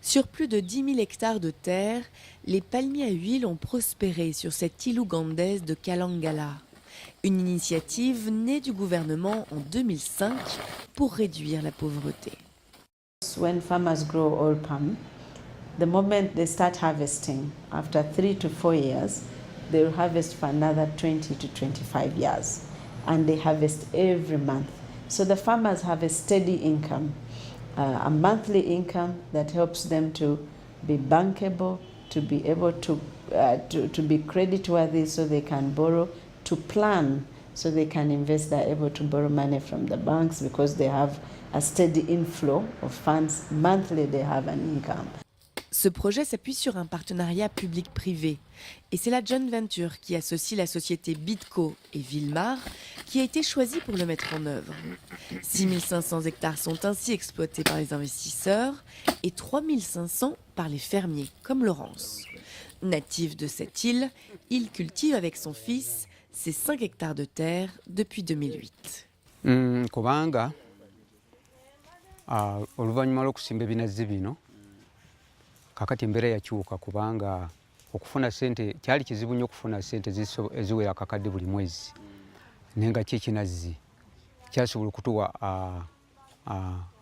Sur plus de 10 000 hectares de terre, les palmiers à huile ont prospéré sur cette île ougandaise de Kalangala. Une initiative née du gouvernement en 2005 pour réduire la pauvreté. When farmers grow oil palm, the moment they start harvesting, after 3 to 4 years, they will harvest for another 20 to 25 years. And they harvest every month. So the farmers have a steady income, a monthly income that helps them to be bankable, to be able to be creditworthy so they can borrow, to plan so they can invest. They're able to borrow money from the banks because they have a steady inflow of funds. Monthly they have an income. Ce projet s'appuie sur un partenariat public-privé. Et c'est la joint venture qui associe la société Bitco et Vilmar qui a été choisie pour le mettre en œuvre. 6 500 hectares sont ainsi exploités par les investisseurs et 3 500 par les fermiers, comme Laurence. Natif de cette île, il cultive avec son fils ses 5 hectares de terre depuis 2008. Kubanga oluvannyuma lw'okusimba ebinazi bino kakati embeera yakyuka kubanga okufuna ssente kyali kizibu nnyo okufuna ssente eziwera akakadde buli mwezi naye nga kyekinazi kyasobola okutuwa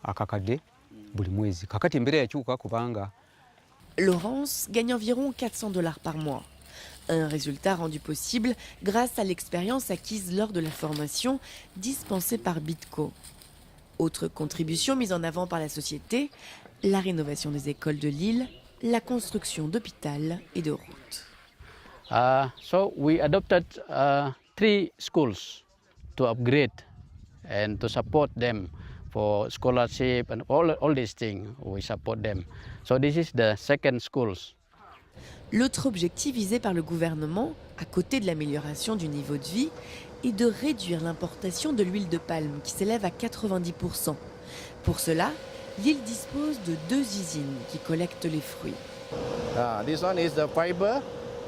akakadde buli mwezi kakati embeera yakyuka kubanga. Laurence gagne environ $400 par mois. Un résultat rendu possible grâce à l'expérience acquise lors de la formation dispensée par Bitco. Autre contribution mise en avant par la société, la rénovation des écoles de l'île, la construction d'hôpitaux et de routes. So we adopted 3 schools to upgrade and to support them for scholarship and all these things. We support them. So this is the second schools. L'autre objectif visé par le gouvernement, à côté de l'amélioration du niveau de vie, est de réduire l'importation de l'huile de palme qui s'élève à 90%. Pour cela, l'île dispose de 2 usines qui collectent les fruits. This one is the fiber,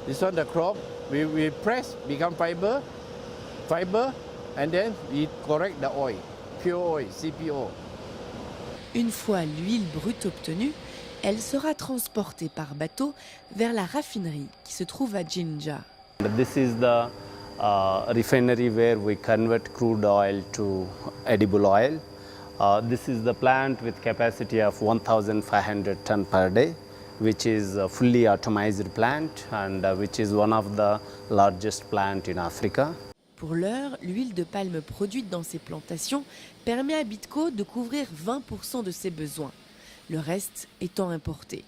this one the crop. We press, become fiber, and then we correct the oil, pure oil, CPO. Une fois l'huile brute obtenue, elle sera transportée par bateau vers la raffinerie qui se trouve à Jinja. This is the refinery where we convert crude oil to edible oil. This is the plant with capacity of 1,500 tons per day, which is a fully automated plant and which is one of the largest plant in Africa. Pour l'heure, l'huile de palme produite dans ces plantations permet à Bitco de couvrir 20% de ses besoins, le reste étant importé.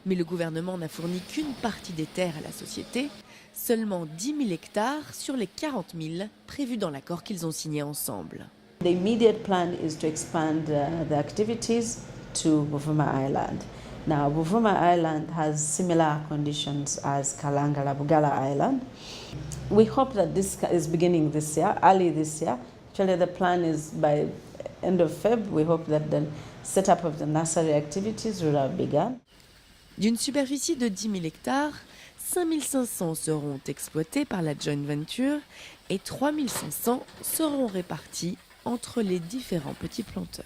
Mais le gouvernement n'a fourni qu'une partie des terres à la société, seulement 10 000 hectares sur les 40 000 prévus dans l'accord qu'ils ont signé ensemble. The immediate plan is to expand the activities to Buvuma Island. Now, Buvuma Island has similar conditions as Kalangala Bugala Island. We hope that this is beginning this year, early this year. Actually, the plan is by end of Feb. We hope that the setup of the nursery activities will have begun. D'une superficie de 10 000 hectares, 5 500 seront exploités par la joint venture et 3 500 seront répartis entre les différents petits planteurs.